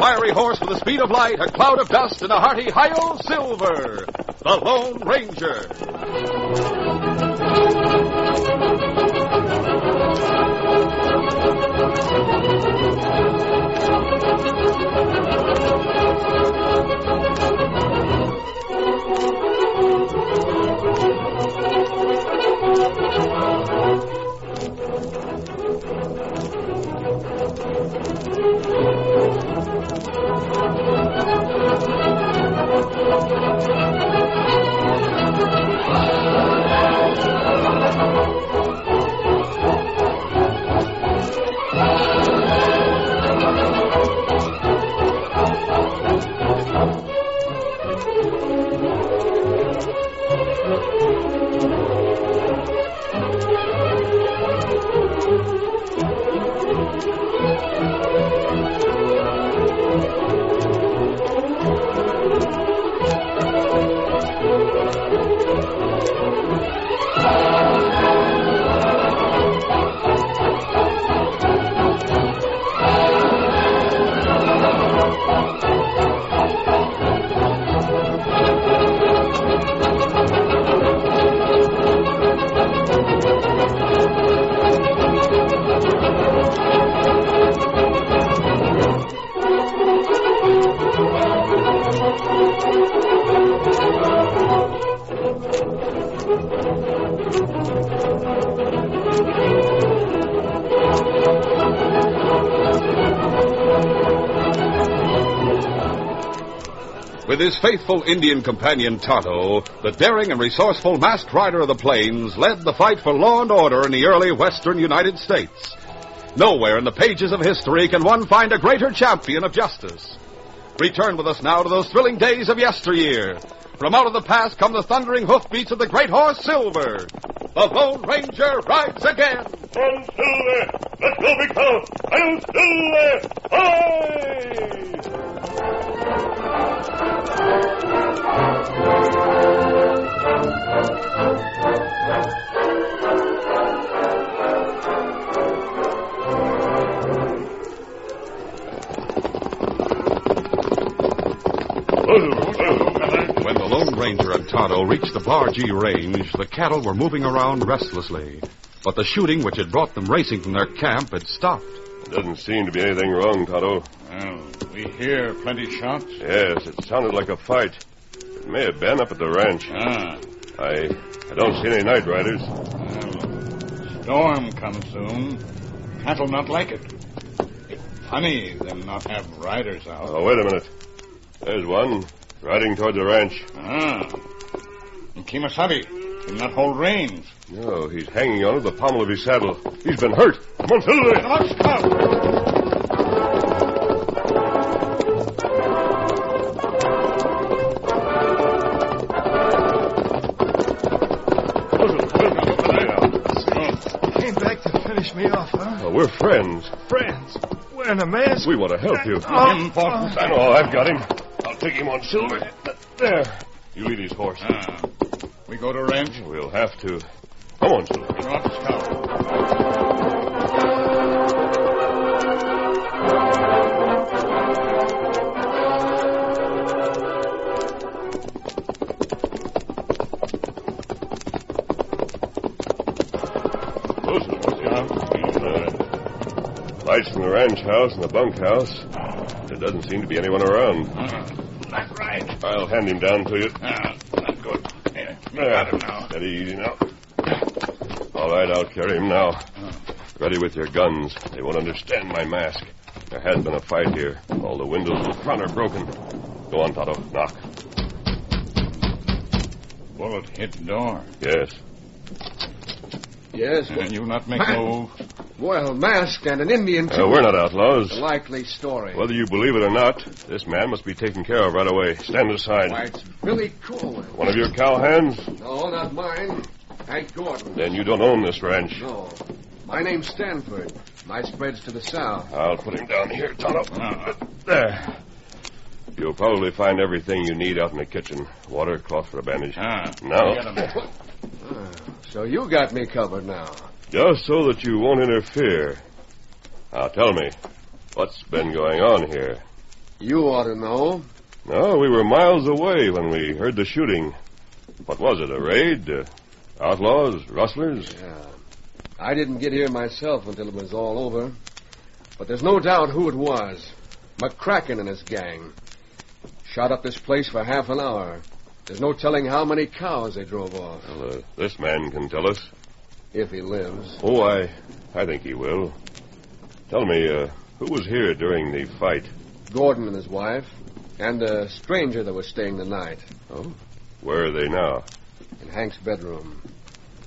fiery horse with the speed of light, a cloud of dust, and a hearty hi-yo silver, the Lone Ranger. With his faithful Indian companion Tonto, the daring and resourceful masked rider of the plains led the fight for law and order in the early western United States. Nowhere in the pages of history can one find a greater champion of justice. Return with us now to those thrilling days of yesteryear. From out of the past come the thundering hoofbeats of the great horse Silver. The Lone Ranger rides again. On Silver! Let's go, big fellow! I'm Silver! When the Lone Ranger and Tonto reached the Bargee Range, the cattle were moving around restlessly. But the shooting which had brought them racing from their camp had stopped. Doesn't seem to be anything wrong, Tonto. Well, we hear plenty shots. Yes, it sounded like a fight. It may have been up at the ranch. I don't see any night riders. Well, storm comes soon. Cattle not like it. It's funny them not have riders out. Oh, wait a minute. There's one riding toward the ranch. And Kimasabi will not hold reins. No, he's hanging onto the pommel of his saddle. He's been hurt. Come on, Silver. Not stop. Came back to finish me off, huh? Oh, we're friends. Friends. Wearing a mask? We want to help you. Important. I know, I've got him. I'll take him on, Silver. There. You lead his horse. We go to ranch. We'll have to. Come on, Silver. Not stop. Lights from the ranch house and the bunkhouse. There doesn't seem to be anyone around. That's right. I'll hand him down to you. That's good. Here, you got him now. Steady, easy now. All right, I'll carry him now. Ready with your guns. They won't understand my mask. There has been a fight here. All the windows in the front are broken. Go on, Tonto. Knock. Bullet hit door. Yes. Yes, And you not make move. well, masked and an Indian, too. We're not outlaws. A likely story. Whether you believe it or not, this man must be taken care of right away. Stand aside. Why, it's Billy Coleman. One of your cowhands? No, not mine. Hank Gordon. Then you don't own this ranch. No. My name's Stanford. My spread's to the south. I'll put him down here, Tonto. There. You'll probably find everything you need out in the kitchen. Water, cloth for a bandage. Now. So you got me covered now. Just so that you won't interfere. Now, tell me, what's been going on here? You ought to know. No, we were miles away when we heard the shooting. What was it, a raid? Outlaws? Rustlers? Yeah. I didn't get here myself until it was all over. But there's no doubt who it was. McCracken and his gang. Shot up this place for half an hour. There's no telling how many cows they drove off. Well, this man can tell us. If he lives. Oh, I think he will. Tell me, who was here during the fight? Gordon and his wife. And a stranger that was staying the night. Oh? Where are they now? In Hank's bedroom.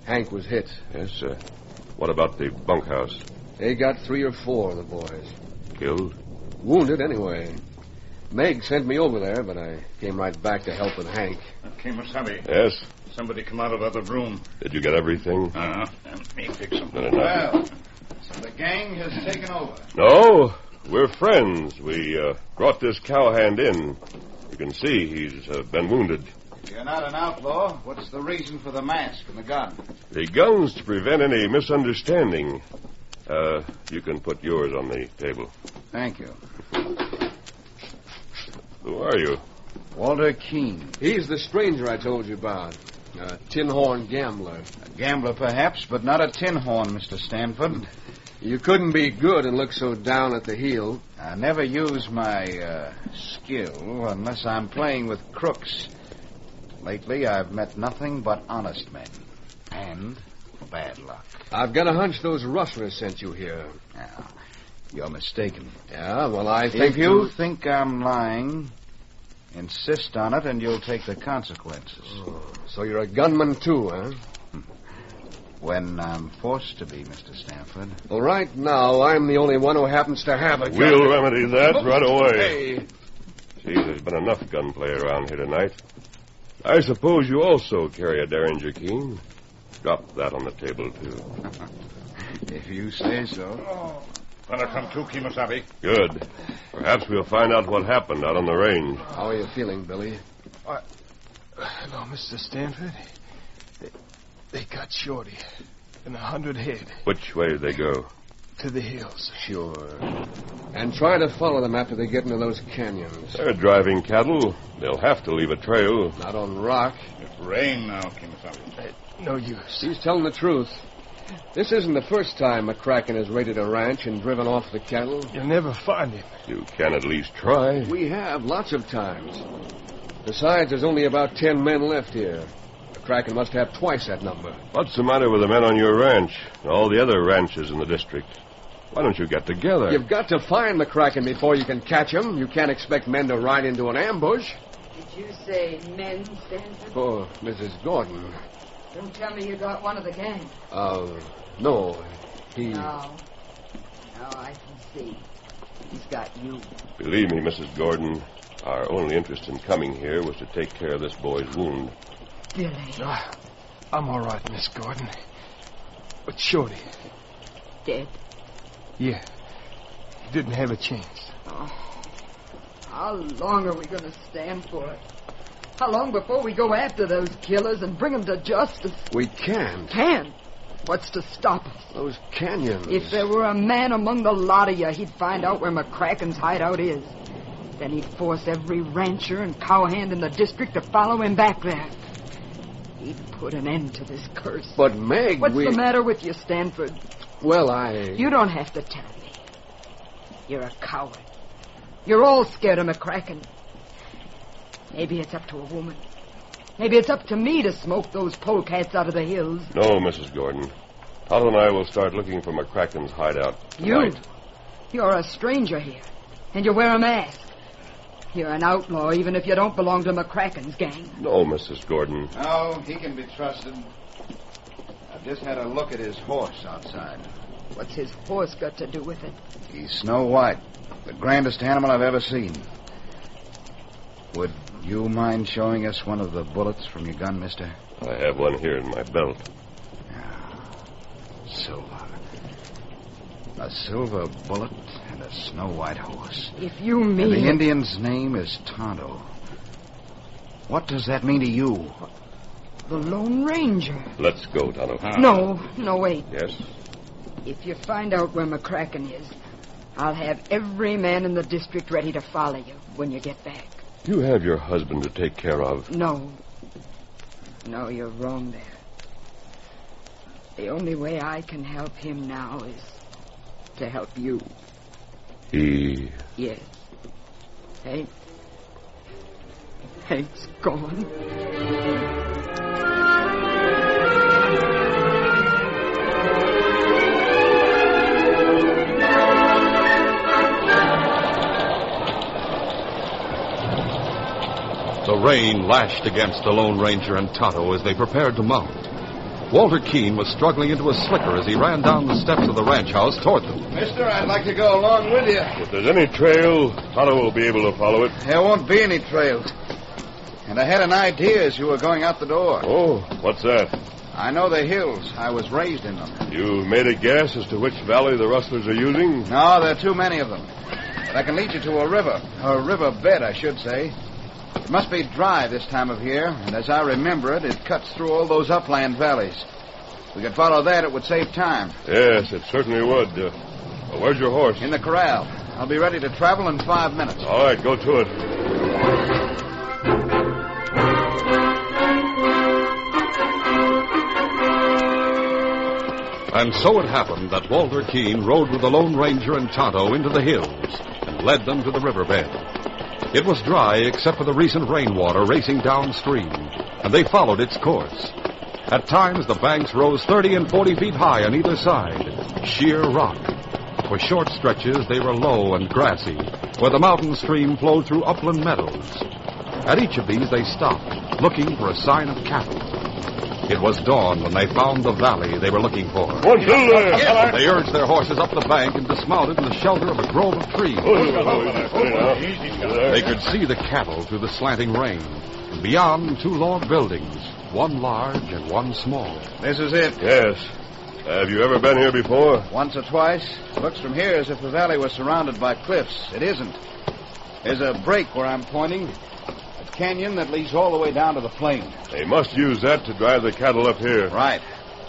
Hank was hit. Yes, what about the bunkhouse? They got 3 or 4 of the boys. Killed? Wounded, anyway. Meg sent me over there, but I came right back to help with Hank. Kimasabi. Yes? Somebody come out of the other room. Did you get everything? Let me fix them. Not enough. Well, so the gang has taken over. No, we're friends. We brought this cowhand in. You can see he's been wounded. If you're not an outlaw, what's the reason for the mask and the gun? The gun's to prevent any misunderstanding. You can put yours on the table. Thank you. Who are you? Walter Keene. He's the stranger I told you about. A tin-horn gambler. A gambler, perhaps, but not a tin horn, Mr. Stanford. You couldn't be good and look so down at the heel. I never use my skill unless I'm playing with crooks. Lately, I've met nothing but honest men. And bad luck. I've got a hunch those rustlers sent you here. Now, you're mistaken. Yeah, well, I think If you think I'm lying, insist on it and you'll take the consequences. Oh, so you're a gunman, too, huh? When I'm forced to be, Mr. Stanford. Well, right now, I'm the only one who happens to have a gun. We'll remedy that right away. Hey. See, there's been enough gunplay around here tonight. I suppose you also carry a Derringer, Keene. Drop that on the table, too. If you say so. Gonna come too, Kimasabi. Good. Perhaps we'll find out what happened out on the range. How are you feeling, Billy? Hello, Mr. Stanford. They got Shorty and 100 head. Which way did they go? To the hills. Sure. And try to follow them after they get into those canyons. They're driving cattle. They'll have to leave a trail. Not on rock. It's rain now, Kimasabi. No use. He's telling the truth. This isn't the first time McCracken has raided a ranch and driven off the cattle. You'll never find him. You can at least try. We have, lots of times. Besides, there's only about 10 men left here. McCracken must have twice that number. What's the matter with the men on your ranch and all the other ranches in the district? Why don't you get together? You've got to find McCracken before you can catch him. You can't expect men to ride into an ambush. Did you say men, Stanford? Oh, Mrs. Gordon. Don't tell me you got one of the gang. No. He... No, I can see. He's got you. Believe me, Mrs. Gordon, our only interest in coming here was to take care of this boy's wound. Billy. No, I'm all right, Miss Gordon. But Shorty... Dead? Yeah. He didn't have a chance. Oh. How long are we going to stand for it? How long before we go after those killers and bring them to justice? We can't. Can. What's to stop us? Those canyons. If there were a man among the lot of you, he'd find out where McCracken's hideout is. Then he'd force every rancher and cowhand in the district to follow him back there. He'd put an end to this curse. But, Meg, What's the matter with you, Stanford? Well, You don't have to tell me. You're a coward. You're all scared of McCracken. Maybe it's up to a woman. Maybe it's up to me to smoke those polecats out of the hills. No, Mrs. Gordon. Otto and I will start looking for McCracken's hideout tonight. You're a stranger here, and you wear a mask. You're an outlaw, even if you don't belong to McCracken's gang. No, Mrs. Gordon. No, he can be trusted. I've just had a look at his horse outside. What's his horse got to do with it? He's Snow White, the grandest animal I've ever seen. Would you mind showing us one of the bullets from your gun, mister? I have one here in my belt. Silver. A silver bullet and a Snow White horse. If you And mean... the Indian's name is Tonto. What does that mean to you? The Lone Ranger. Let's go, Tonto. No, wait. Yes? If you find out where McCracken is, I'll have every man in the district ready to follow you when you get back. You have your husband to take care of. No. No, you're wrong there. The only way I can help him now is to help you. He... Yes. Hank's gone. The rain lashed against the Lone Ranger and Tonto as they prepared to mount. Walter Keene was struggling into a slicker as he ran down the steps of the ranch house toward them. Mister, I'd like to go along with you. If there's any trail, Tonto will be able to follow it. There won't be any trails. And I had an idea as you were going out the door. Oh, what's that? I know the hills. I was raised in them. You made a guess as to which valley the rustlers are using? No, there are too many of them. But I can lead you to a river. A river bed, I should say. It must be dry this time of year, and as I remember it, it cuts through all those upland valleys. If we could follow that, it would save time. Yes, it certainly would. Well, where's your horse? In the corral. I'll be ready to travel in 5 minutes. All right, go to it. And so it happened that Walter Keene rode with the Lone Ranger and Tonto into the hills and led them to the riverbed. It was dry except for the recent rainwater racing downstream, and they followed its course. At times, the banks rose 30 and 40 feet high on either side, sheer rock. For short stretches, they were low and grassy, where the mountain stream flowed through upland meadows. At each of these, they stopped, looking for a sign of cattle. It was dawn when they found the valley they were looking for. What's there? They urged their horses up the bank and dismounted in the shelter of a grove of trees. They could see the cattle through the slanting rain. And beyond, 2 log buildings, one large and one small. This is it. Yes. Have you ever been here before? Once or twice. Looks from here as if the valley was surrounded by cliffs. It isn't. There's a break where I'm pointing. A canyon that leads all the way down to the plain. They must use that to drive the cattle up here. Right.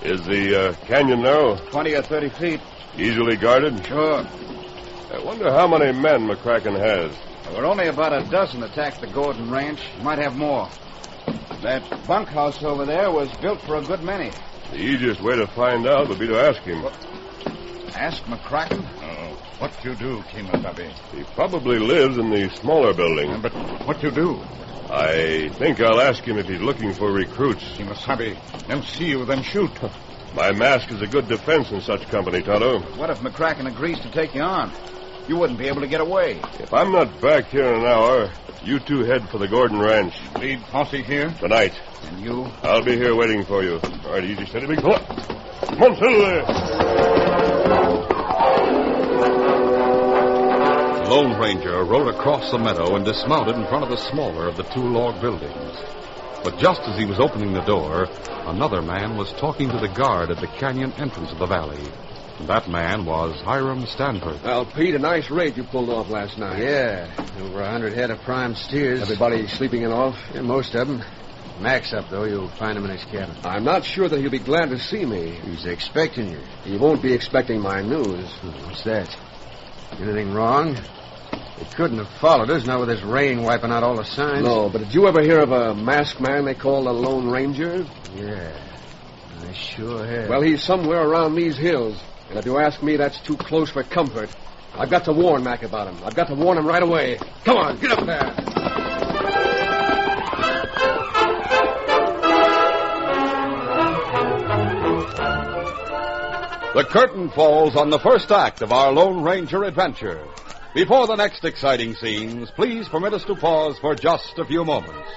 Is the canyon narrow? 20 or 30 feet. Easily guarded? Sure. I wonder how many men McCracken has. There were only about a dozen attacked the Gordon Ranch. Might have more. That bunkhouse over there was built for a good many. The easiest way to find out would be to ask him. Ask McCracken? What you do, Kemosabe? He probably lives in the smaller building. But what you do? I think I'll ask him if he's looking for recruits. Kemosabe, them see you, then shoot. My mask is a good defense in such company, Tonto. What if McCracken agrees to take you on? You wouldn't be able to get away. If I'm not back here in an hour, you two head for the Gordon Ranch. Lead posse here? Tonight. And you? I'll be here waiting for you. All right, easy, steady, big fella. Come on, settle there. The Lone Ranger rode across the meadow and dismounted in front of the smaller of the 2 log buildings. But just as he was opening the door, another man was talking to the guard at the canyon entrance of the valley. And that man was Hiram Stanford. Well, Pete, a nice raid you pulled off last night. Yeah, over 100 head of prime steers. Everybody sleeping it off? Yeah, most of them. Mac's up, though. You'll find him in his cabin. I'm not sure that he'll be glad to see me. He's expecting you. He won't be expecting my news. What's that? Anything wrong? He couldn't have followed us, not with this rain wiping out all the signs. No, but did you ever hear of a masked man they call the Lone Ranger? Yeah, I sure have. Well, he's somewhere around these hills. And if you ask me, that's too close for comfort. I've got to warn Mac about him. I've got to warn him right away. Come on, get up there. The curtain falls on the first act of our Lone Ranger adventure. Before the next exciting scenes, please permit us to pause for just a few moments.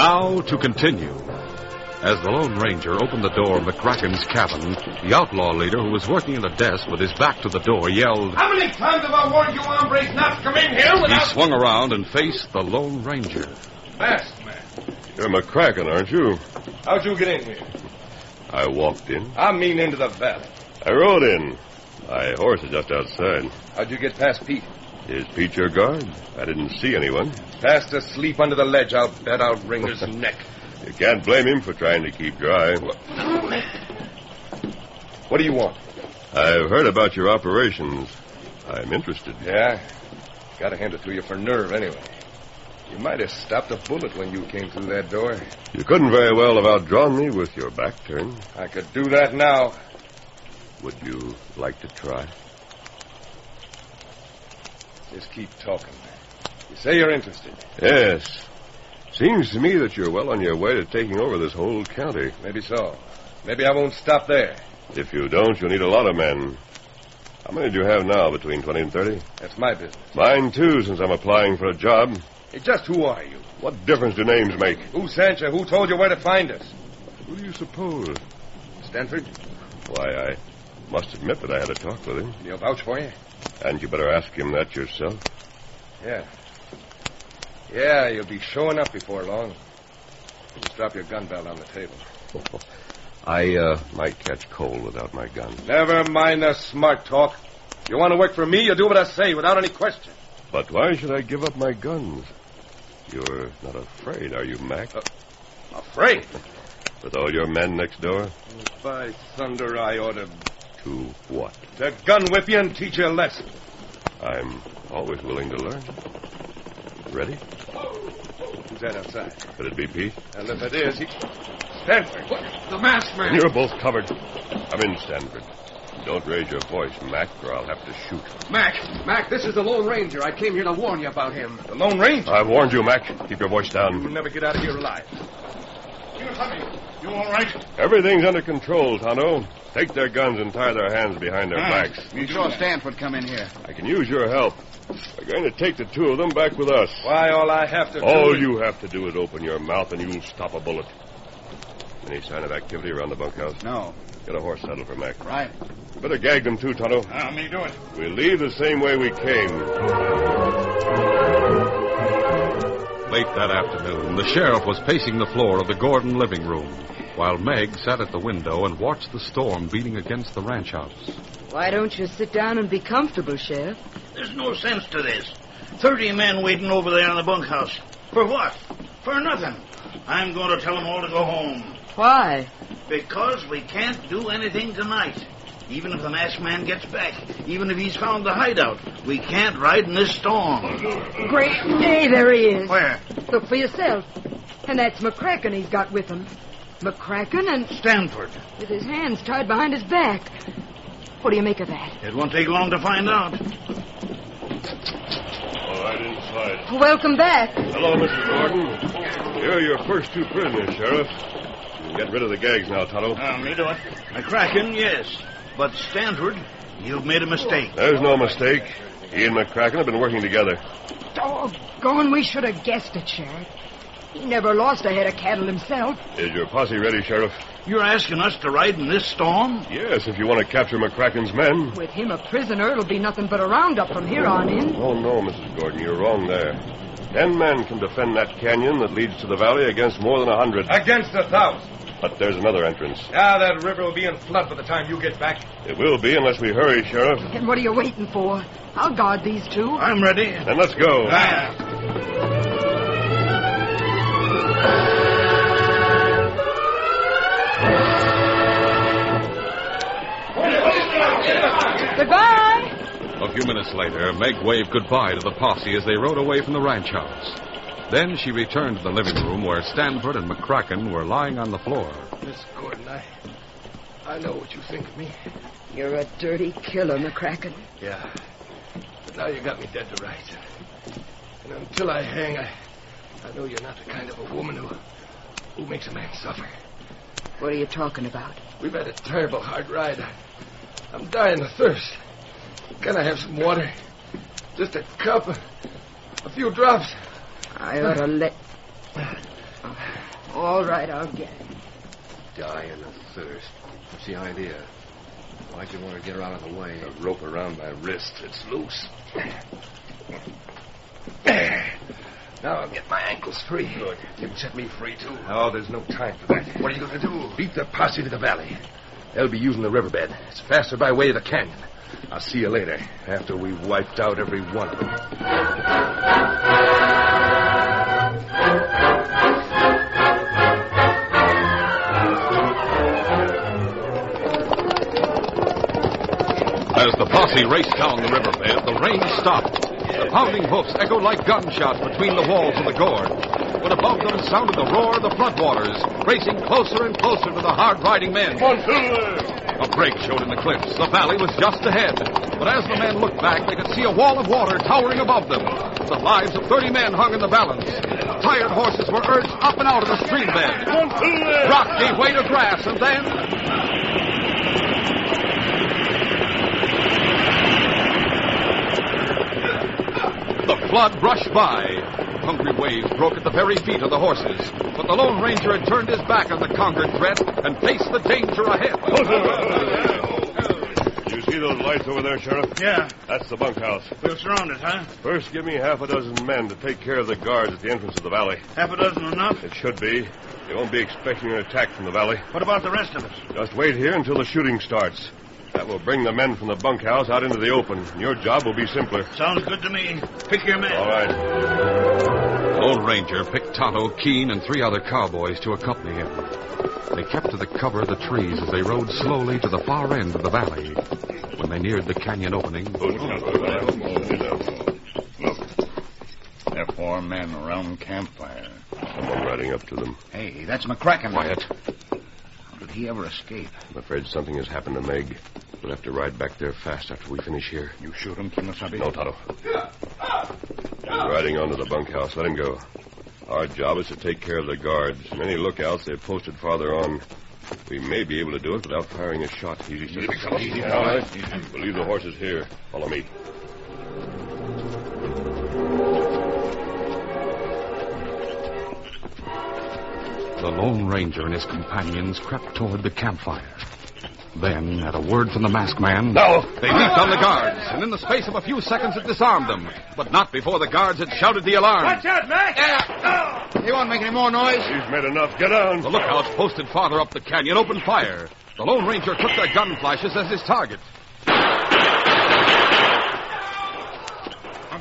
Now to continue. As the Lone Ranger opened the door of McCracken's cabin, the outlaw leader, who was working at a desk with his back to the door, yelled, How many times have I warned you hombres not to come in here He without... swung around and faced the Lone Ranger. Masked man. You're McCracken, aren't you? How'd you get in here? I walked in. I mean into the valley. I rode in. My horse is just outside. How'd you get past Pete? Is Pete your guard? I didn't see anyone. Fast asleep under the ledge, I'll bet I'll wring his neck. You can't blame him for trying to keep dry. What do you want? I've heard about your operations. I'm interested. Yeah? Gotta hand it to you for nerve, anyway. You might have stopped a bullet when you came through that door. You couldn't very well have outdrawn me with your back turned. I could do that now. Would you like to try? Just keep talking. You say you're interested. Yes. Seems to me that you're well on your way to taking over this whole county. Maybe so. Maybe I won't stop there. If you don't, you'll need a lot of men. How many do you have now, between 20 and 30? That's my business. Mine, too, since I'm applying for a job. Hey, just who are you? What difference do names make? Who sent you? Who told you where to find us? Who do you suppose? Stanford? Why, I must admit that I had a talk with him. He'll vouch for you? And you better ask him that yourself. Yeah. Yeah, you'll be showing up before long. Just drop your gun belt on the table. I might catch cold without my gun. Never mind the smart talk. You want to work for me, you do what I say without any question. But why should I give up my guns? You're not afraid, are you, Mac? Afraid? With all your men next door? By thunder, I ought to... To what? To gun whip you and teach you a lesson. I'm always willing to learn. Ready? Who's that outside? Could it be Pete? And if it is, he... Stanford. The masked man. You're both covered. Come in, Stanford. Don't raise your voice, Mac, or I'll have to shoot. Mac, this is the Lone Ranger. I came here to warn you about him. The Lone Ranger? I've warned you, Mac. Keep your voice down. You'll never get out of here alive. You all right? Everything's under control, Tonto. Take their guns and tie their hands behind their backs. You saw Stanford come in here. I can use your help. We're going to take the two of them back with us. Why, all I have to do... All you have to do is open your mouth and you'll stop a bullet. Any sign of activity around the bunkhouse? No. Get a horse saddle for Mac. Right. You better gag them too, Tonto. Me do it. We'll leave the same way we came. Late that afternoon, the sheriff was pacing the floor of the Gordon living room, while Meg sat at the window and watched the storm beating against the ranch house. Why don't you sit down and be comfortable, Sheriff? There's no sense to this. 30 men waiting over there in the bunkhouse. For what? For nothing. I'm going to tell them all to go home. Why? Because we can't do anything tonight. Even if the masked man gets back, even if he's found the hideout, we can't ride in this storm. Great day, there he is. Where? Look for yourself. And that's McCracken he's got with him. McCracken and... Stanford. with his hands tied behind his back. What do you make of that? It won't take long to find out. All right, inside. Welcome back. Hello, Mrs. Gordon. Here are your first two prisoners, Sheriff. You can get rid of the gags now, Tonto. Me do it. McCracken, yes. But Stanford, you've made a mistake. There's no mistake. He and McCracken have been working together. Doggone, we should have guessed it, Sheriff. He never lost a head of cattle himself. Is your posse ready, Sheriff? You're asking us to ride in this storm? Yes, if you want to capture McCracken's men. With him a prisoner, it'll be nothing but a roundup from here on in. Oh, no, Mrs. Gordon, you're wrong there. 10 men can defend that canyon that leads to the valley against more than 100. Against 1,000. But there's another entrance. That river will be in flood by the time you get back. It will be unless we hurry, Sheriff. And what are you waiting for? I'll guard these two. I'm ready. Then let's go. Goodbye. A few minutes later, Meg waved goodbye to the posse as they rode away from the ranch house. Then she returned to the living room where Stanford and McCracken were lying on the floor. Miss Gordon, I know what you think of me. You're a dirty killer, McCracken. Yeah. But now you got me dead to rights. And until I hang, I know you're not the kind of a woman who makes a man suffer. What are you talking about? We've had a terrible hard ride. I'm dying of thirst. Can I have some water? Just a cup, a few drops. I ought to let... All right, I'll get it. Dying of thirst. What's the idea? Why'd you want to get her out of the way? A rope around my wrist. It's loose. Now I'll get my ankles free. Good. You can set me free, too. Oh, there's no time for that. What are you going to do? Beat the posse to the valley. They'll be using the riverbed. It's faster by way of the canyon. I'll see you later, after we've wiped out every one of them. As the posse raced down the riverbed, the rain stopped. The pounding hoofs echoed like gunshots between the walls of the gorge. But above them sounded the roar of the floodwaters, racing closer and closer to the hard-riding men. A break showed in the cliffs. The valley was just ahead. But as the men looked back, they could see a wall of water towering above them. The lives of 30 men hung in the balance. Tired horses were urged up and out of the stream bed. Rock gave way to grass, and then... the flood rushed by. Hungry waves broke at the very feet of the horses. But the Lone Ranger had turned his back on the conquered threat and faced the danger ahead. You see those lights over there, Sheriff? Yeah. That's the bunkhouse. We're surrounded, huh? First, give me half a dozen men to take care of the guards at the entrance of the valley. Half a dozen enough? It should be. You won't be expecting an attack from the valley. What about the rest of us? Just wait here until the shooting starts. That will bring the men from the bunkhouse out into the open, and your job will be simpler. Sounds good to me. Pick your men. All right. The Lone Ranger picked Tonto, Keene, and 3 other cowboys to accompany him. They kept to the cover of the trees as they rode slowly to the far end of the valley. When they neared the canyon opening... Look. They're 4 men around the campfire. Someone riding up to them. Hey, that's McCracken. Quiet. How did he ever escape? I'm afraid something has happened to Meg. We'll have to ride back there fast after we finish here. You shoot him, Kimosabe? No, Tonto. He's riding onto the bunkhouse. Let him go. Our job is to take care of the guards and any lookouts they've posted farther on. We may be able to do it without firing a shot. Easy, sir. Easy, All right. We'll leave the horses here. Follow me. The Lone Ranger and his companions crept toward the campfire. Then, at a word from the masked man, No! They leaped on the guards, and in the space of a few seconds it disarmed them. But not before the guards had shouted the alarm. Watch out, Mac! He won't make any more noise. He's made enough. Get down. The lookouts posted farther up the canyon opened fire. The Lone Ranger took their gun flashes as his target. I'm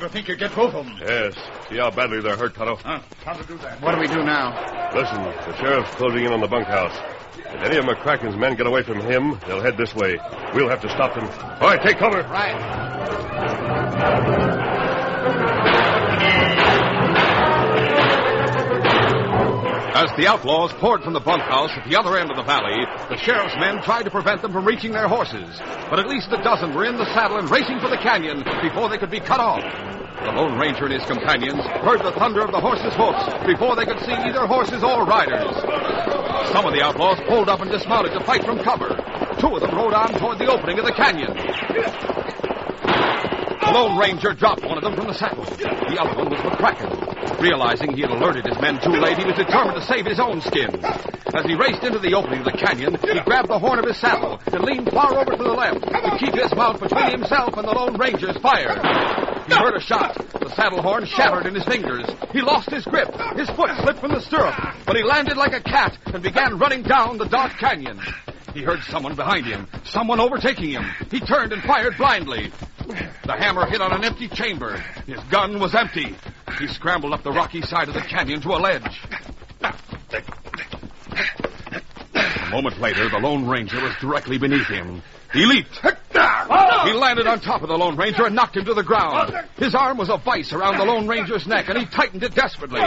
going to think you get both of them. Yes. See how badly they're hurt, Tonto. How to do that? What do we do now? Listen, the sheriff's closing in on the bunkhouse. If any of McCracken's men get away from him, they'll head this way. We'll have to stop them. All right, take cover. Right. As the outlaws poured from the bunkhouse at the other end of the valley, the sheriff's men tried to prevent them from reaching their horses. But at least a dozen were in the saddle and racing for the canyon before they could be cut off. The Lone Ranger and his companions heard the thunder of the horses' hoofs before they could see either horses or riders. Some of the outlaws pulled up and dismounted to fight from cover. 2 of them rode on toward the opening of the canyon. The Lone Ranger dropped one of them from the saddle. The other one was McCracken. Realizing he had alerted his men too late, he was determined to save his own skin. As he raced into the opening of the canyon, he grabbed the horn of his saddle and leaned far over to the left to keep his mount between himself and the Lone Ranger's fire. He heard a shot. The saddle horn shattered in his fingers. He lost his grip. His foot slipped from the stirrup, but he landed like a cat and began running down the dark canyon. He heard someone behind him, someone overtaking him. He turned and fired blindly. The hammer hit on an empty chamber. His gun was empty. He scrambled up the rocky side of the canyon to a ledge. A moment later, the Lone Ranger was directly beneath him. He leaped. He landed on top of the Lone Ranger and knocked him to the ground. His arm was a vice around the Lone Ranger's neck, and he tightened it desperately.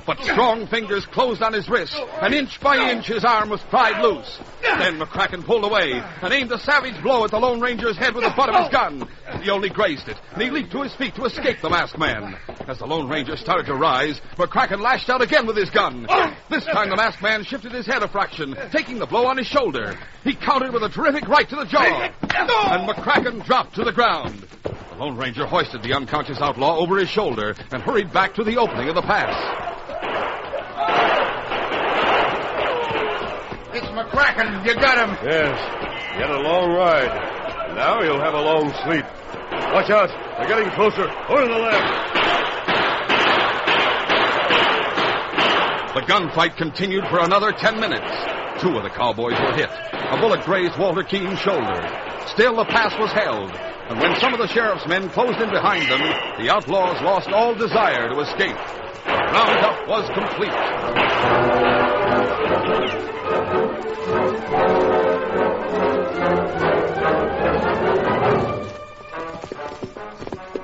But strong fingers closed on his wrist, and inch by inch his arm was pried loose. Then McCracken pulled away and aimed a savage blow at the Lone Ranger's head with the butt of his gun. He only grazed it, and he leaped to his feet to escape the masked man. As the Lone Ranger started to rise, McCracken lashed out again with his gun. This time the masked man shifted his head a fraction, taking the blow on his shoulder. He countered with a terrific right to the jaw, and McCracken dropped to the ground. The Lone Ranger hoisted the unconscious outlaw over his shoulder and hurried back to the opening of the pass. McCracken, you got him. Yes. He had a long ride. Now he'll have a long sleep. Watch out. They're getting closer. Over to the left. The gunfight continued for another 10 minutes. 2 of the cowboys were hit. A bullet grazed Walter Keene's shoulder. Still, the pass was held. And when some of the sheriff's men closed in behind them, the outlaws lost all desire to escape. The roundup was complete.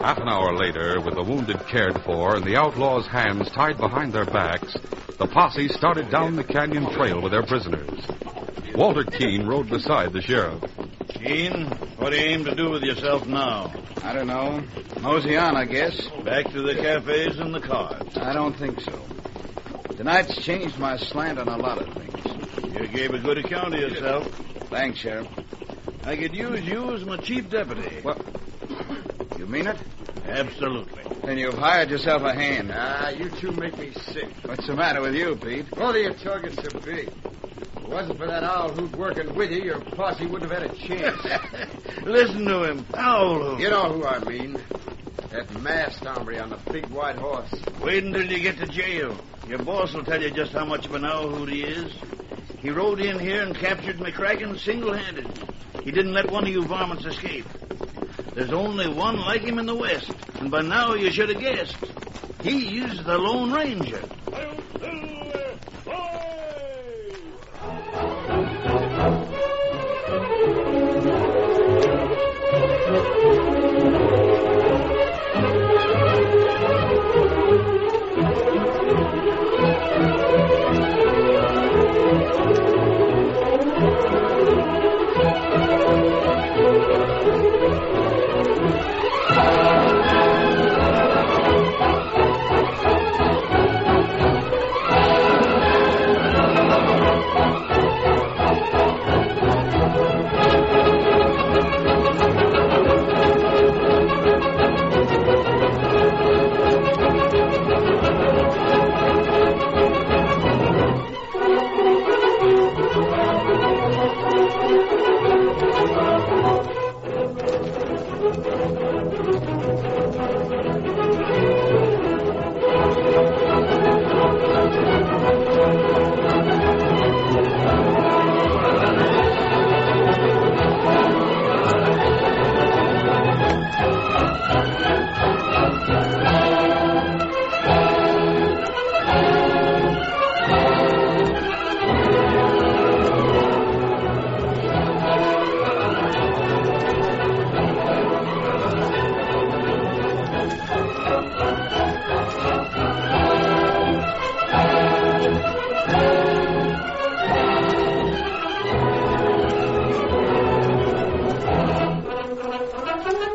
Half an hour later, with the wounded cared for and the outlaws' hands tied behind their backs, the posse started down the canyon trail with their prisoners. Walter Keene rode beside the sheriff. Keene, what do you aim to do with yourself now? I don't know. Mosey on, I guess. Back to the cafes and the cars. I don't think so. Tonight's changed my slant on a lot of things. You gave a good account of yourself. Thanks, Sheriff. I could use you as my chief deputy. What? You mean it? Absolutely. Then you've hired yourself a hand. You two make me sick. What's the matter with you, Pete? Both of your targets are big. If it wasn't for that owl hoot working with you, your posse wouldn't have had a chance. Listen to him. Owl. You know who I mean. That masked hombre on the big white horse. Wait until you get to jail. Your boss will tell you just how much of an owl hoot he is. He rode in here and captured McCracken single-handed. He didn't let one of you varmints escape. There's only one like him in the West, and by now you should have guessed. He's the Lone Ranger.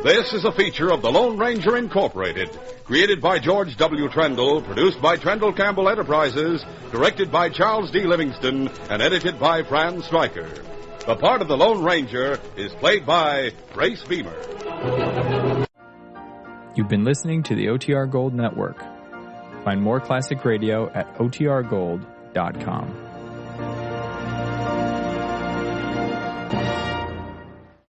This is a feature of the Lone Ranger Incorporated, created by George W. Trendle, produced by Trendle Campbell Enterprises, directed by Charles D. Livingston, and edited by Fran Stryker. The part of the Lone Ranger is played by Grace Beamer. You've been listening to the OTR Gold Network. Find more classic radio at otrgold.com.